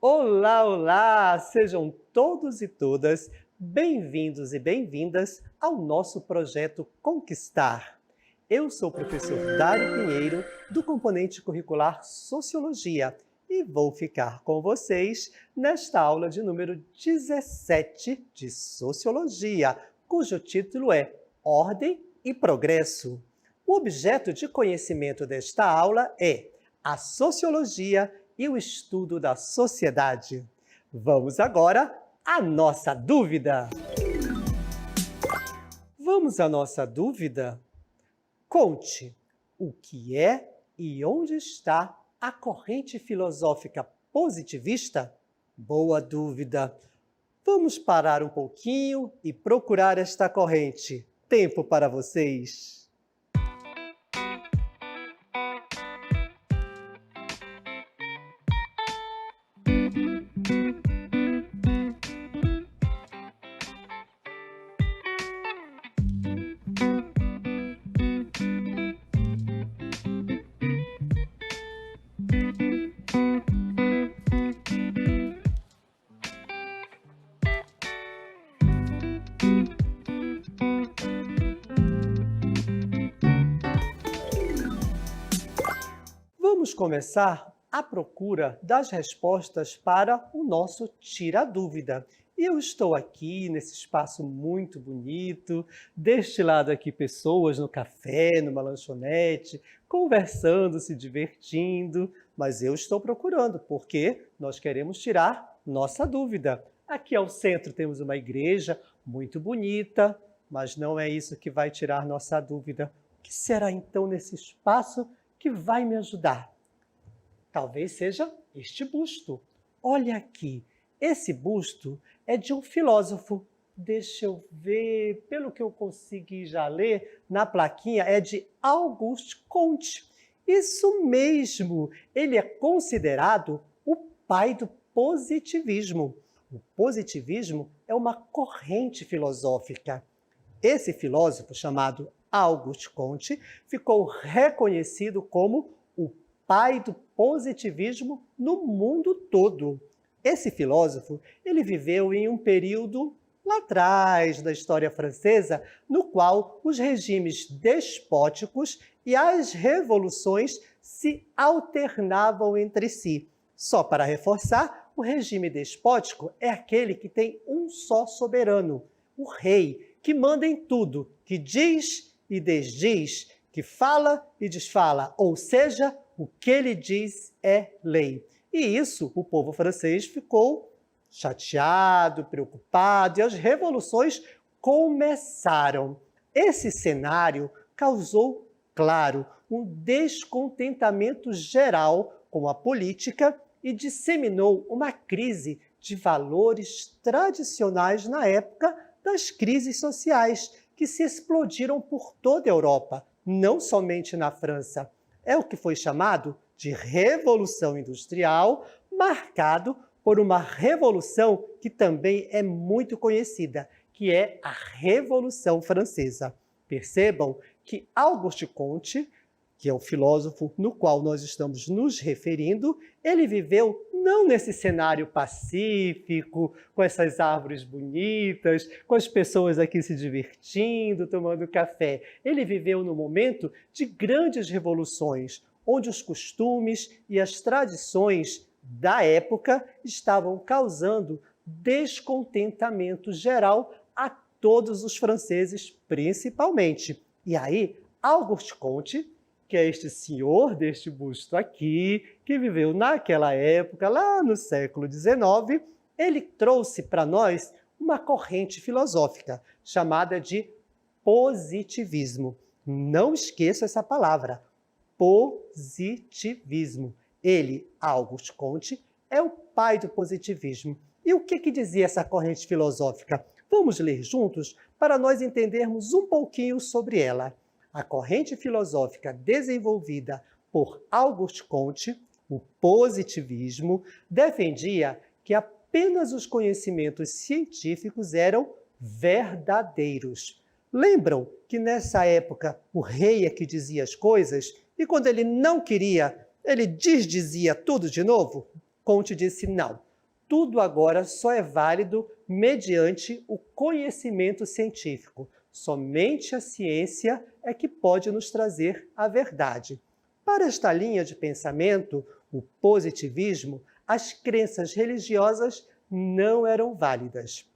Olá, olá! Sejam todos e todas bem-vindos e bem-vindas ao nosso projeto Conquistar. Eu sou o professor Dário Pinheiro, do componente curricular Sociologia, e vou ficar com vocês nesta aula de número 17 de Sociologia, cujo título é Ordem e Progresso. O objeto de conhecimento desta aula é a sociologia e o estudo da sociedade. Vamos agora à nossa dúvida. Vamos à nossa dúvida? Conte o que é e onde está a corrente filosófica positivista? Boa dúvida! Vamos parar um pouquinho e procurar esta corrente. Tempo para vocês! Vamos começar a procura das respostas para o nosso Tira-Dúvida. E eu estou aqui nesse espaço muito bonito, deste lado aqui pessoas no café, numa lanchonete, conversando, se divertindo, mas eu estou procurando, porque nós queremos tirar nossa dúvida. Aqui ao centro temos uma igreja muito bonita, mas não é isso que vai tirar nossa dúvida. O que será então nesse espaço que vai me ajudar? Talvez seja este busto. Olha aqui, esse busto é de um filósofo. Deixa eu ver, pelo que eu consegui já ler, na plaquinha é de Auguste Comte. Isso mesmo, ele é considerado o pai do positivismo. O positivismo é uma corrente filosófica. Esse filósofo, chamado Auguste Comte, ficou reconhecido como o pai do positivismo no mundo todo. Esse filósofo, ele viveu em um período lá atrás da história francesa, no qual os regimes despóticos e as revoluções se alternavam entre si. Só para reforçar, o regime despótico é aquele que tem um só soberano, o rei, que manda em tudo, que diz e desdiz, que fala e desfala, ou seja, o que ele diz é lei. E isso o povo francês ficou chateado, preocupado, e as revoluções começaram. Esse cenário causou, claro, um descontentamento geral com a política e disseminou uma crise de valores tradicionais na época das crises sociais, que se explodiram por toda a Europa, não somente na França. É o que foi chamado de Revolução Industrial, marcado por uma revolução que também é muito conhecida, que é a Revolução Francesa. Percebam que Auguste Comte, que é o filósofo no qual nós estamos nos referindo, ele viveu não nesse cenário pacífico, com essas árvores bonitas, com as pessoas aqui se divertindo, tomando café. Ele viveu no momento de grandes revoluções, onde os costumes e as tradições da época estavam causando descontentamento geral a todos os franceses, principalmente. E aí, Auguste Comte, que é este senhor deste busto aqui, que viveu naquela época, lá no século XIX, ele trouxe para nós uma corrente filosófica chamada de positivismo. Não esqueça essa palavra, positivismo. Ele, Auguste Comte, é o pai do positivismo. E o que dizia essa corrente filosófica? Vamos ler juntos para nós entendermos um pouquinho sobre ela. a corrente filosófica desenvolvida por Auguste Comte, o positivismo, defendia que apenas os conhecimentos científicos eram verdadeiros. Lembram que nessa época o rei é que dizia as coisas e quando ele não queria, ele desdizia tudo de novo? Comte disse não. Tudo agora só é válido mediante o conhecimento científico. Somente a ciência é que pode nos trazer a verdade. Para esta linha de pensamento, o positivismo, as crenças religiosas não eram válidas.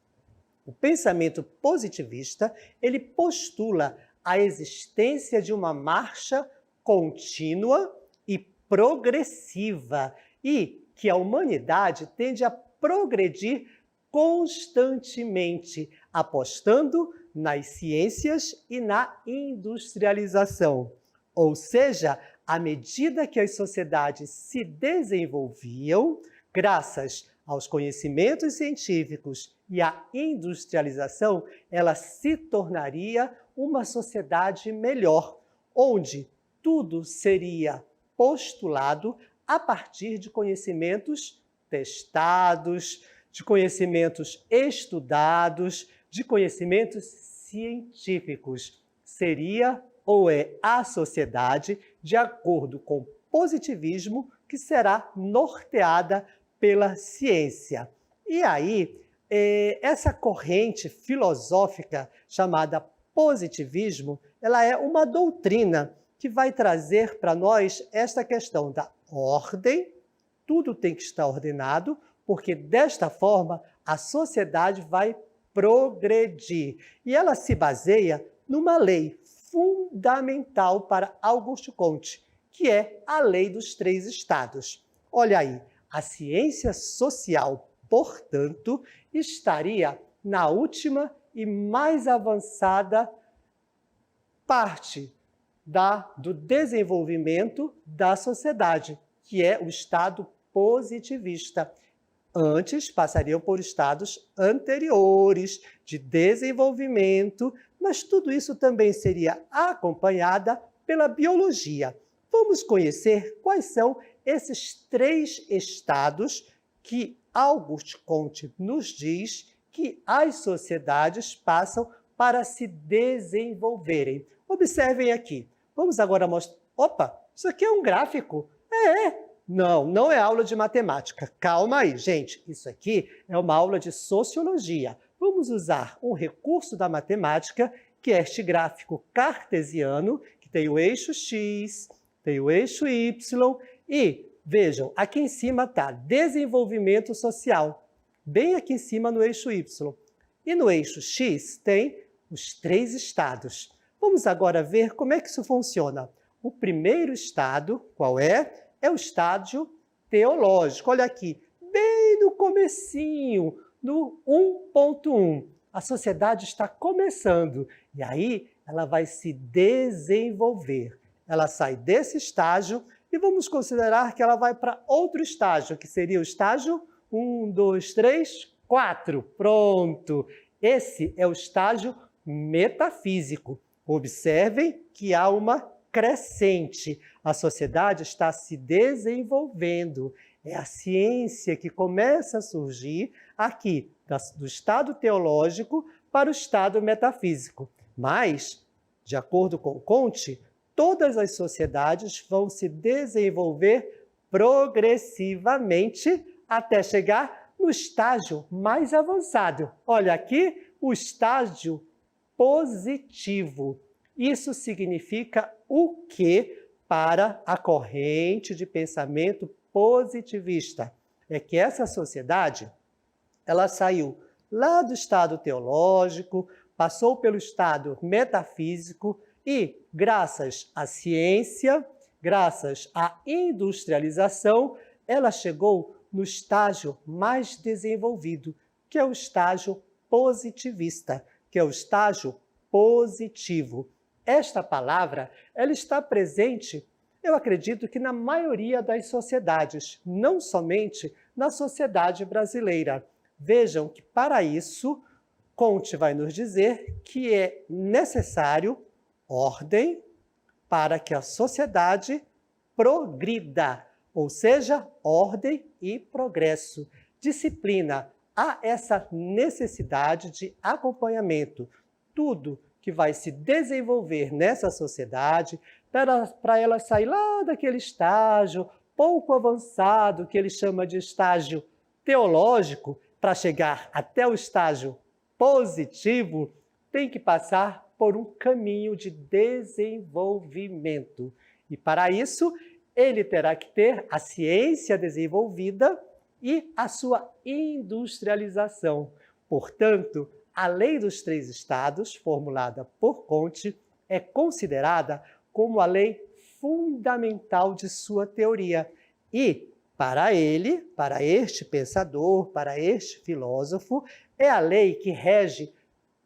O pensamento positivista, ele postula a existência de uma marcha contínua e progressiva e que a humanidade tende a progredir constantemente, apostando nas ciências e na industrialização. Ou seja, à medida que as sociedades se desenvolviam, graças aos conhecimentos científicos e à industrialização, ela se tornaria uma sociedade melhor, onde tudo seria postulado a partir de conhecimentos testados, de conhecimentos estudados, de conhecimentos científicos. Seria ou é a sociedade, de acordo com o positivismo, que será norteada pela ciência. E aí, essa corrente filosófica chamada positivismo, ela é uma doutrina que vai trazer para nós esta questão da ordem, tudo tem que estar ordenado, porque desta forma a sociedade vai progredir. E ela se baseia numa lei fundamental para Auguste Comte, que é a lei dos 3 estados. Olha aí, a ciência social, portanto, estaria na última e mais avançada parte do desenvolvimento da sociedade, que é o estado positivista. Antes, passariam por estados anteriores de desenvolvimento, mas tudo isso também seria acompanhada pela biologia. Vamos conhecer quais são esses 3 estados que Auguste Comte nos diz que as sociedades passam para se desenvolverem. Observem aqui. Vamos agora mostrar... Opa, isso aqui é um gráfico. Não, não é aula de matemática. Calma aí, gente. Isso aqui é uma aula de sociologia. Vamos usar um recurso da matemática, que é este gráfico cartesiano, que tem o eixo X, tem o eixo Y, e vejam, aqui em cima está desenvolvimento social, bem aqui em cima no eixo Y. E no eixo X tem os 3 estados. Vamos agora ver como é que isso funciona. O primeiro estado, qual é? É o estágio teológico. Olha aqui, bem no comecinho, no 1.1. A sociedade está começando e aí ela vai se desenvolver. Ela sai desse estágio e vamos considerar que ela vai para outro estágio, que seria o estágio 1, 2, 3, 4. Pronto! Esse é o estágio metafísico. Observem que há uma crescente. A sociedade está se desenvolvendo. É a ciência que começa a surgir aqui, do estado teológico para o estado metafísico. Mas, de acordo com Comte, todas as sociedades vão se desenvolver progressivamente até chegar no estágio mais avançado. Olha aqui, o estágio positivo. Isso significa o quê para a corrente de pensamento positivista? É que essa sociedade, ela saiu lá do estado teológico, passou pelo estado metafísico e, graças à ciência, graças à industrialização, ela chegou no estágio mais desenvolvido, que é o estágio positivista, que é o estágio positivo. Esta palavra, ela está presente, eu acredito que na maioria das sociedades, não somente na sociedade brasileira. Vejam que para isso, Comte vai nos dizer que é necessário ordem, para que a sociedade progrida, ou seja, ordem e progresso. Disciplina, há essa necessidade de acompanhamento. Tudo que vai se desenvolver nessa sociedade, para ela sair lá daquele estágio pouco avançado, que ele chama de estágio teológico, para chegar até o estágio positivo, tem que passar por um caminho de desenvolvimento. E para isso, ele terá que ter a ciência desenvolvida e a sua industrialização. Portanto, a Lei dos Três Estados, formulada por Comte, é considerada como a lei fundamental de sua teoria. E, para ele, para este pensador, para este filósofo, é a lei que rege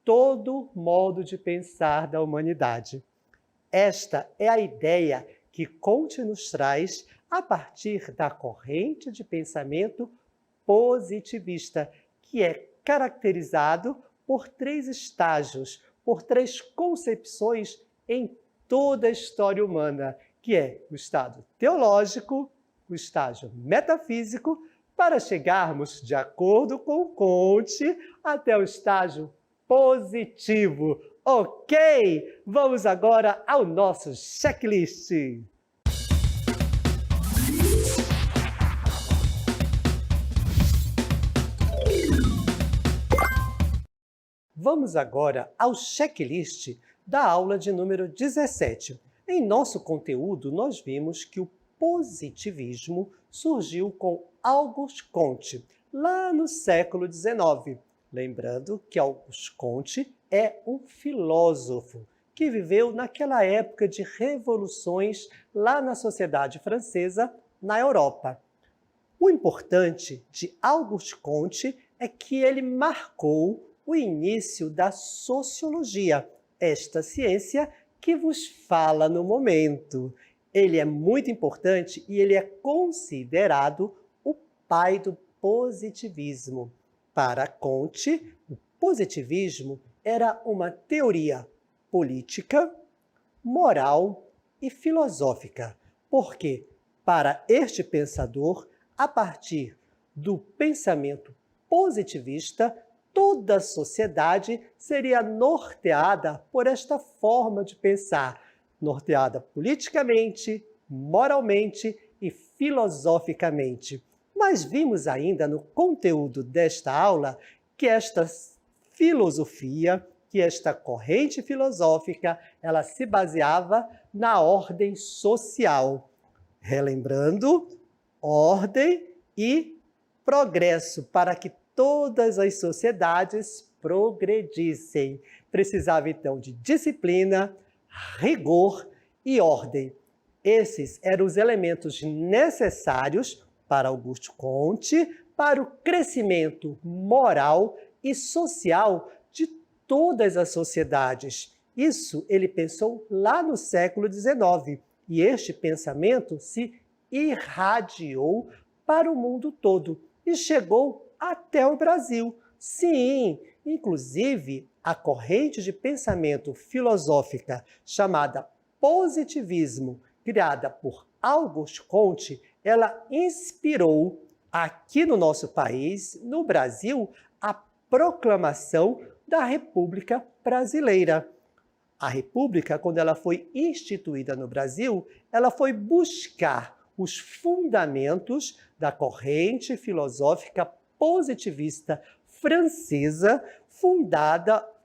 todo modo de pensar da humanidade. Esta é a ideia que Comte nos traz a partir da corrente de pensamento positivista, que é caracterizado por 3 estágios, por 3 concepções em toda a história humana, que é o estado teológico, o estágio metafísico, para chegarmos, de acordo com Comte, até o estágio positivo. Ok? Vamos agora ao nosso checklist. Vamos agora ao checklist da aula de número 17. Em nosso conteúdo, nós vimos que o positivismo surgiu com Auguste Comte, lá no século XIX. Lembrando que Auguste Comte é um filósofo que viveu naquela época de revoluções lá na sociedade francesa, na Europa. O importante de Auguste Comte é que ele marcou o início da sociologia, esta ciência que vos fala no momento. Ele é muito importante e ele é considerado o pai do positivismo. Para Comte, o positivismo era uma teoria política, moral e filosófica, porque, para este pensador, a partir do pensamento positivista, toda a sociedade seria norteada por esta forma de pensar, norteada politicamente, moralmente e filosoficamente. Mas vimos ainda no conteúdo desta aula que esta filosofia, que esta corrente filosófica, ela se baseava na ordem social. Relembrando, ordem e progresso, para que todas as sociedades progredissem. Precisava, então, de disciplina, rigor e ordem. Esses eram os elementos necessários para Auguste Comte, para o crescimento moral e social de todas as sociedades. Isso ele pensou lá no século XIX, e este pensamento se irradiou para o mundo todo e chegou até o Brasil. Sim, inclusive a corrente de pensamento filosófica chamada positivismo, criada por Auguste Comte, ela inspirou aqui no nosso país, no Brasil, a proclamação da República Brasileira. A República, quando ela foi instituída no Brasil, ela foi buscar os fundamentos da corrente filosófica positivista francesa,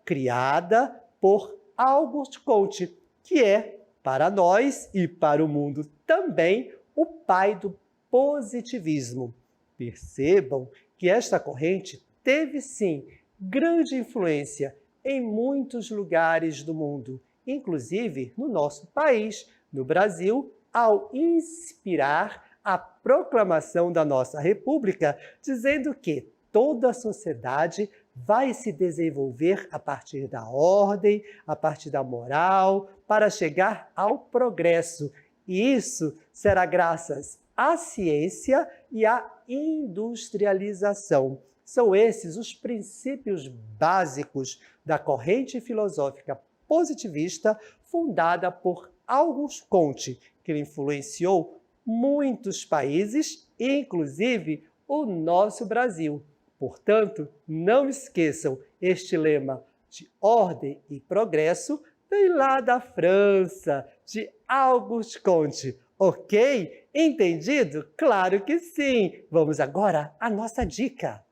criada por Auguste Comte, que é, para nós e para o mundo também, o pai do positivismo. Percebam que esta corrente teve, sim, grande influência em muitos lugares do mundo, inclusive no nosso país, no Brasil, ao inspirar a proclamação da nossa República, dizendo que toda a sociedade vai se desenvolver a partir da ordem, a partir da moral, para chegar ao progresso. E isso será graças à ciência e à industrialização. São esses os princípios básicos da corrente filosófica positivista fundada por Auguste Comte, que influenciou muitos países, inclusive o nosso Brasil. Portanto, não esqueçam, este lema de ordem e progresso vem lá da França, de Auguste Comte. Ok? Entendido? Claro que sim! Vamos agora à nossa dica.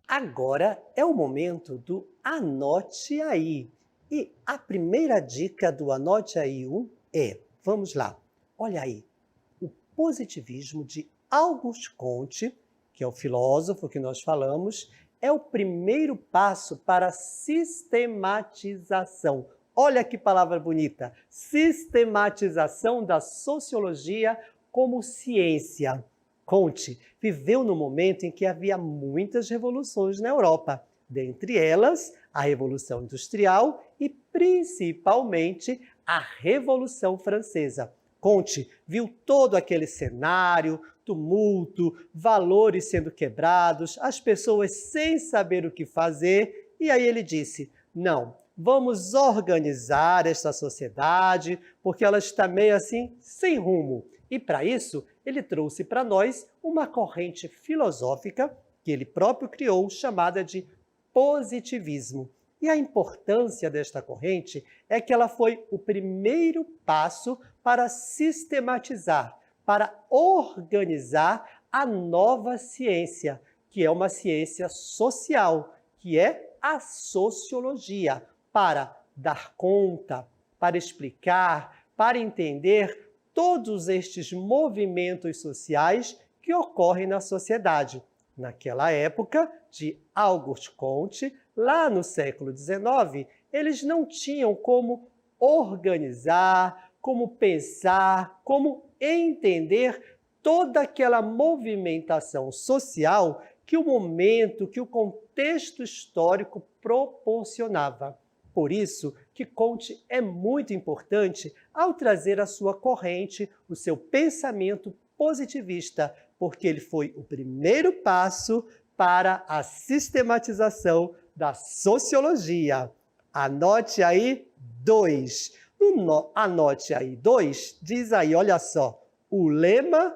Agora é o momento do Anote Aí. E a primeira dica do Anote Aí 1 é, vamos lá, olha aí, o positivismo de Auguste Comte, que é o filósofo que nós falamos, é o primeiro passo para a sistematização. Olha que palavra bonita! Sistematização da sociologia como ciência. Comte viveu no momento em que havia muitas revoluções na Europa, dentre elas a Revolução Industrial e principalmente a Revolução Francesa. Comte viu todo aquele cenário, tumulto, valores sendo quebrados, as pessoas sem saber o que fazer, e aí ele disse: não, vamos organizar esta sociedade, porque ela está meio assim, sem rumo. E para isso, ele trouxe para nós uma corrente filosófica que ele próprio criou, chamada de positivismo. E a importância desta corrente é que ela foi o primeiro passo para sistematizar, para organizar a nova ciência, que é uma ciência social, que é a sociologia, para dar conta, para explicar, para entender todos estes movimentos sociais que ocorrem na sociedade. Naquela época de Auguste Comte, lá no século XIX, eles não tinham como organizar, como pensar, como entender toda aquela movimentação social que o momento, que o contexto histórico proporcionava. Por isso que Comte é muito importante ao trazer a sua corrente, o seu pensamento positivista, porque ele foi o primeiro passo para a sistematização da sociologia. Anote aí 2. Anote aí 2, diz aí, olha só, o lema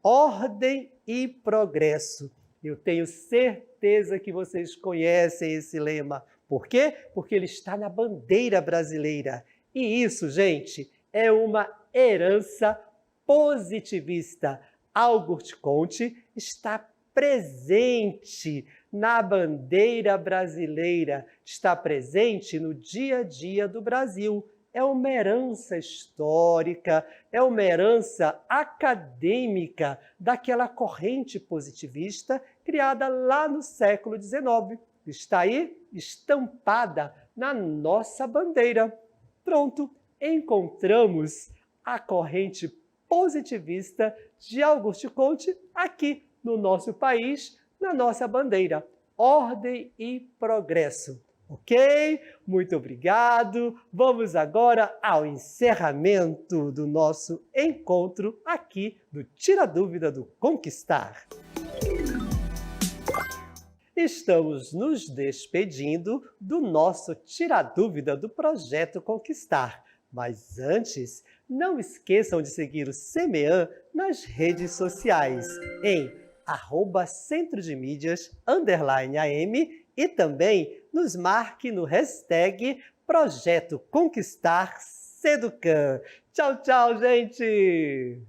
ordem e progresso. Eu tenho certeza que vocês conhecem esse lema. Por quê? Porque ele está na bandeira brasileira. E isso, gente, é uma herança positivista. Auguste Comte está presente na bandeira brasileira, está presente no dia a dia do Brasil. É uma herança histórica, é uma herança acadêmica daquela corrente positivista criada lá no século XIX. Está aí estampada na nossa bandeira. Pronto, encontramos a corrente positivista de Auguste Comte aqui no nosso país, na nossa bandeira. Ordem e progresso. Ok? Muito obrigado. Vamos agora ao encerramento do nosso encontro aqui do Tira Dúvida do Conquistar. Estamos nos despedindo do nosso Tira Dúvida do Projeto Conquistar. Mas antes, não esqueçam de seguir o CMEAN nas redes sociais, em @centrodemídias_am e também nos marque no hashtag Projeto Conquistar Seducan. Tchau, tchau, gente!